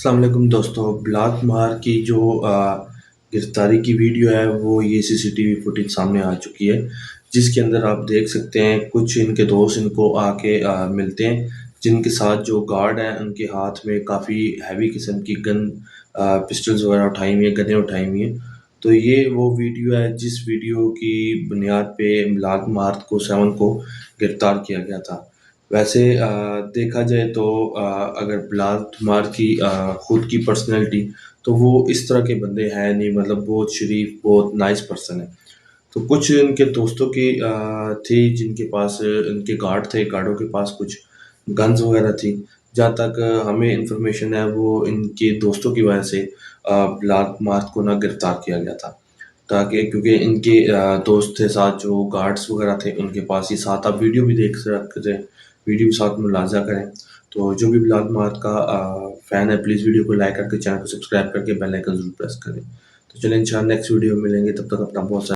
السلام علیکم دوستو، بلات مار کی جو گرفتاری کی ویڈیو ہے وہ یہ سی سی ٹی وی فوٹیج سامنے آ چکی ہے، جس کے اندر آپ دیکھ سکتے ہیں کچھ ان کے دوست ان کو آ کے ملتے ہیں، جن کے ساتھ جو گارڈ ہیں ان کے ہاتھ میں کافی ہیوی قسم کی گن پسٹلز وغیرہ اٹھائی ہوئی ہیں، گنیں اٹھائی ہوئی ہیں۔ تو یہ وہ ویڈیو ہے جس ویڈیو کی بنیاد پہ بلات مارت کو 7 کو گرفتار کیا گیا تھا۔ ویسے دیکھا جائے تو اگر بلال تمار کی خود کی پرسنالٹی تو وہ اس طرح کے بندے ہیں نہیں، مطلب بہت شریف، بہت نائس پرسن ہے۔ تو کچھ ان کے دوستوں کی تھی جن کے پاس ان کے گارڈ تھے، گارڈوں کے پاس کچھ گنز وغیرہ تھی۔ جہاں تک ہمیں انفارمیشن ہے وہ ان کے دوستوں کی وجہ سے بلال مارت کو نہ گرفتار کیا گیا تھا، تاکہ کیونکہ ان کے دوست تھے ساتھ جو گارڈز وغیرہ تھے ان کے پاس، یہ ساتھ آپ ویڈیو بھی دیکھ سکتے ہیں، ویڈیو کے ساتھ ملاحظہ کریں۔ تو جو بھی بلال مارت کا فین ہے پلیز ویڈیو کو لائک کر کے چینل کو سبسکرائب کر کے بیل آئکن ضرور پریس کریں۔ تو چلیں انشاءاللہ نیکسٹ ویڈیو میں ملیں گے، تب تک اپنا بہت سارا